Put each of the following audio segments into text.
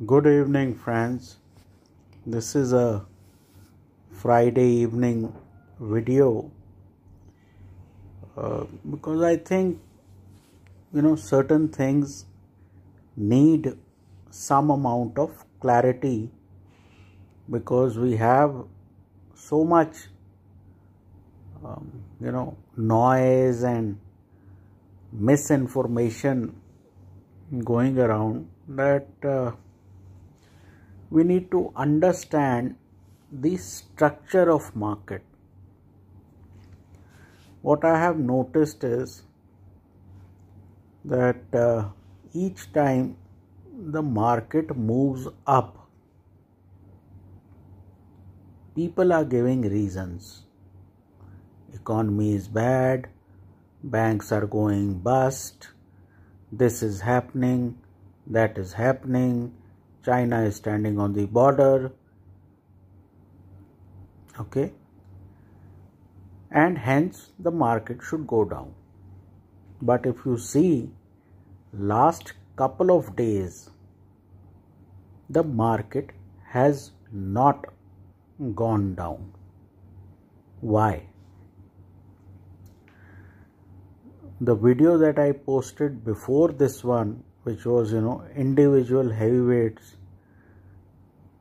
Good evening, friends. This is a Friday evening video because I think certain things need some amount of clarity because we have so much noise and misinformation going around that we need to understand the structure of market. What I have noticed is that each time the market moves up, people are giving reasons. Economy is bad, banks are going bust, this is happening, that is happening, China is standing on the border, okay, and hence the market should go down. But if you see last couple of days, the market has not gone down. Why? The video that I posted before this one, which was individual heavyweights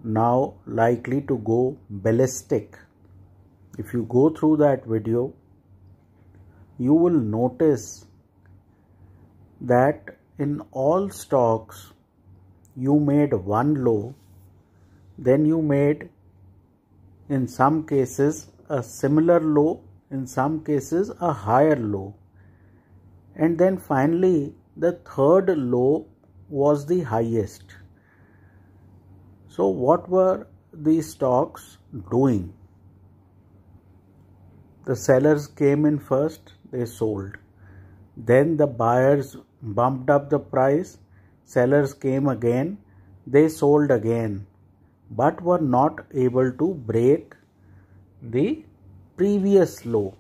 now likely to go ballistic. If you go through that video, you will notice that in all stocks you made one low, then you made in some cases a similar low, in some cases a higher low, and then finally the third low was the highest. So what were these stocks doing? The sellers came in first, they sold. Then the buyers bumped up the price, sellers came again, they sold again, but were not able to break the previous low.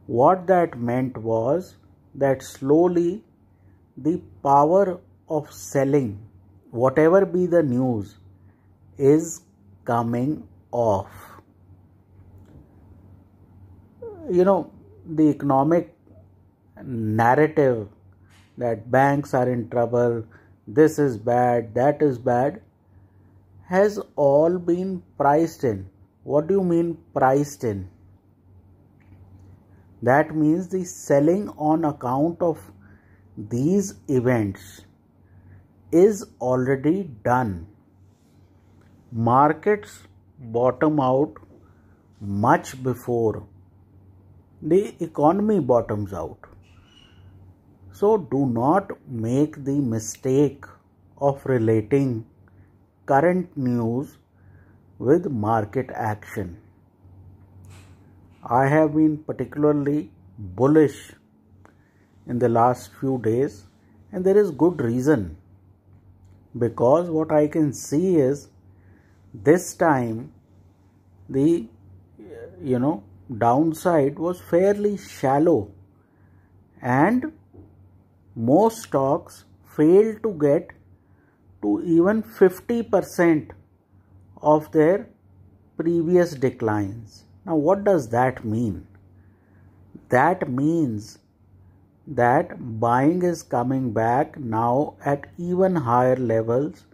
What that meant was that slowly the power of selling, whatever be the news, is coming off. The economic narrative that banks are in trouble, this is bad, that is bad, has all been priced in. What do you mean priced in? That means the selling on account of these events is already done. Markets bottom out much before the economy bottoms out. So do not make the mistake of relating current news with market action. I have been particularly bullish in the last few days, and there is good reason, because what I can see is this time the downside was fairly shallow and most stocks failed to get to even 50% of their previous declines. Now what does that mean? That means that buying is coming back now at even higher levels.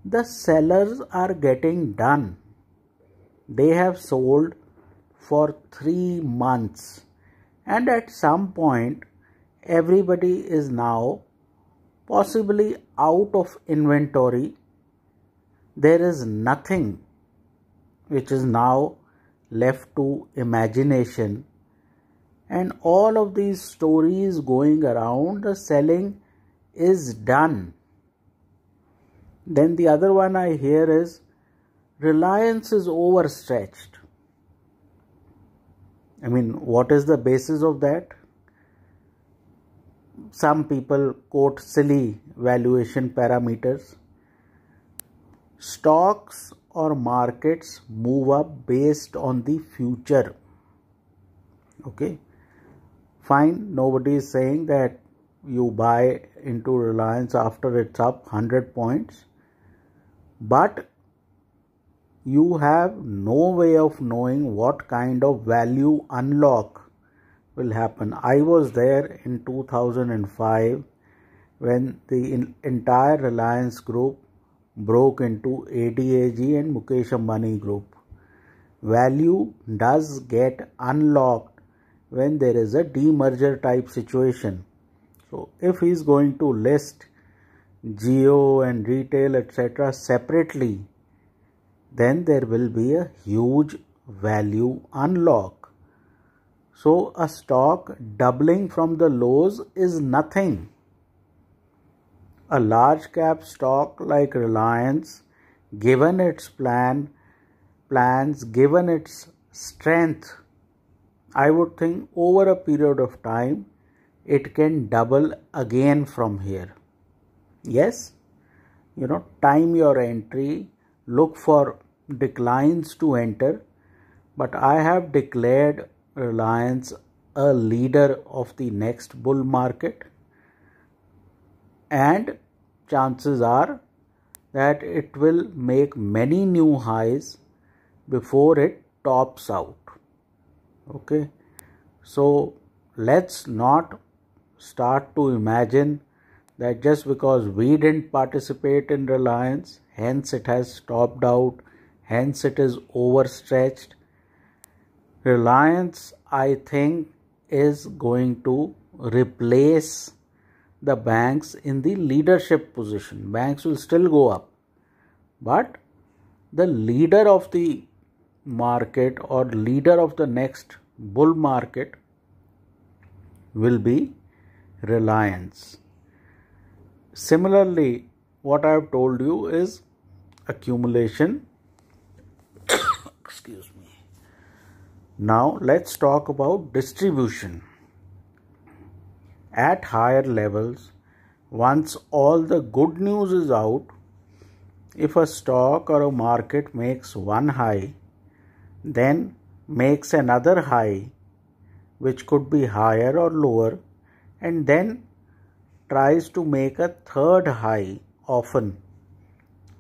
The sellers are getting done. They have sold for 3 months, and at some point everybody is now possibly out of inventory. There is nothing which is now left to imagination, and all of these stories going around, the selling is done. Then the other one I hear is Reliance is overstretched. I mean, what is the basis of that? Some people quote silly valuation parameters. Stocks or markets move up based on the future. Okay, fine, nobody is saying that you buy into Reliance after it's up 100 points. but you have no way of knowing what kind of value unlock will happen. I was there in 2005 when the entire Reliance Group broke into ADAG and Mukesh Ambani Group. Value does get unlocked when there is a demerger type situation. So if he is going to list Jio and retail etc. separately, then there will be a huge value unlock. So a stock doubling from the lows is nothing. A large cap stock like Reliance, given its plans, given its strength, I would think over a period of time, it can double again from here. Yes, time your entry, look for declines to enter, but I have declared Reliance a leader of the next bull market, and chances are that it will make many new highs before it tops out. Okay, so let's not start to imagine that just because we didn't participate in Reliance, hence it has topped out, hence it is overstretched. Reliance, I think, is going to replace the banks in the leadership position. Banks will still go up, but the leader of the market or leader of the next bull market will be Reliance. Similarly, what I have told you is accumulation. Excuse me. Now let's talk about distribution. At higher levels, once all the good news is out, if a stock or a market makes one high, then makes another high, which could be higher or lower, and then tries to make a third high often,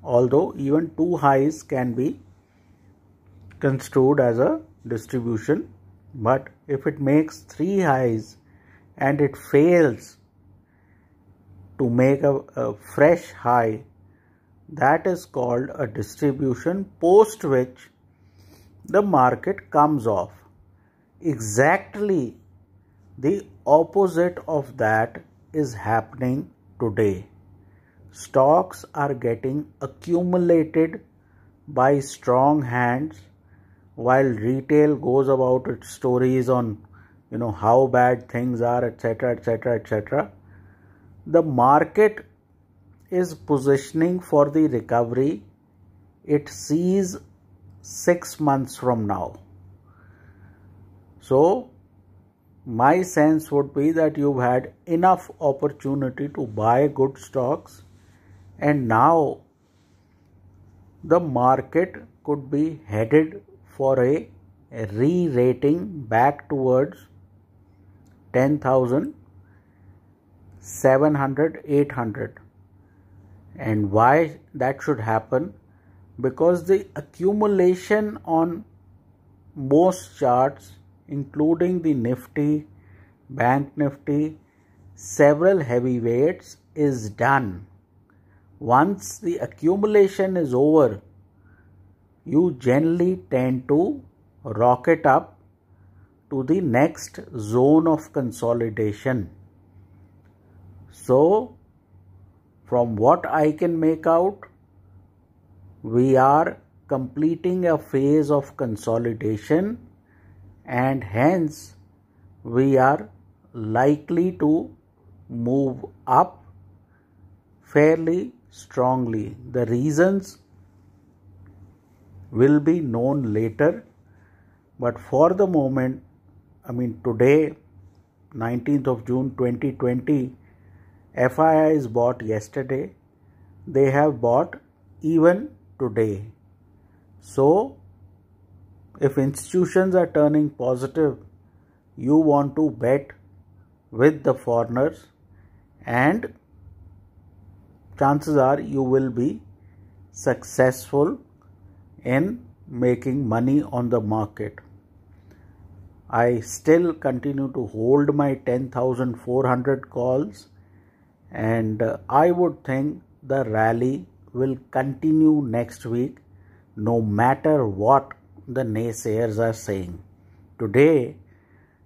although even two highs can be construed as a distribution. But if it makes three highs and it fails to make a fresh high, that is called a distribution, post which the market comes off. Exactly the opposite of that is happening today. Stocks are getting accumulated by strong hands while retail goes about its stories on how bad things are, etc., etc., etc. The market is positioning for the recovery it sees 6 months from now. So my sense would be that you've had enough opportunity to buy good stocks, and now the market could be headed for a re-rating back towards 10,700, 800. And why that should happen? Because the accumulation on most charts, including the Nifty, Bank Nifty, several heavyweights, is done. Once the accumulation is over, you generally tend to rocket up to the next zone of consolidation. So, from what I can make out, we are completing a phase of consolidation, and hence we are likely to move up fairly strongly. The reasons will be known later, but for the moment, today, 19th of June 2020, FIIs bought yesterday, they have bought even today. So, if institutions are turning positive, you want to bet with the foreigners, and chances are you will be successful in making money on the market. I still continue to hold my 10,400 calls, and I would think the rally will continue next week no matter what the naysayers are saying. Today,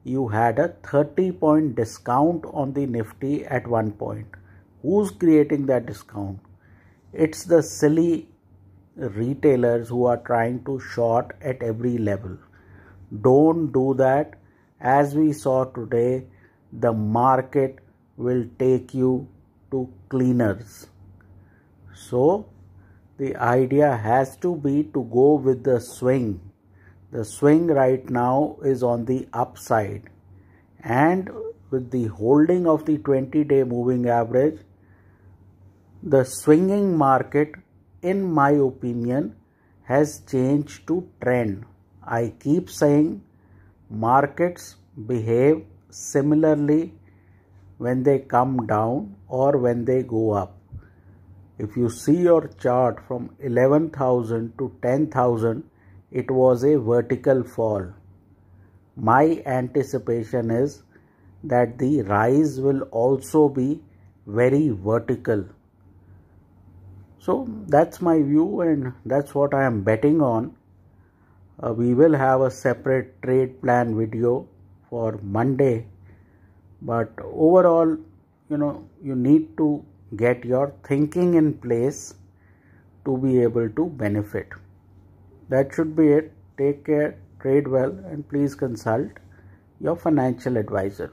you had a 30-point discount on the Nifty at one point. Who's creating that discount? It's the silly retailers who are trying to short at every level. Don't do that. As we saw today, the market will take you to cleaners. So the idea has to be to go with the swing. The swing right now is on the upside, and with the holding of the 20-day moving average, the swinging market, in my opinion, has changed to trend. I keep saying markets behave similarly when they come down or when they go up. If you see your chart from 11,000 to 10,000, it was a vertical fall. My anticipation is that the rise will also be very vertical. So that's my view, and that's what I am betting on. We will have a separate trade plan video for Monday, but overall, you need to get your thinking in place to be able to benefit. That should be it. Take care, trade well, and please consult your financial advisor.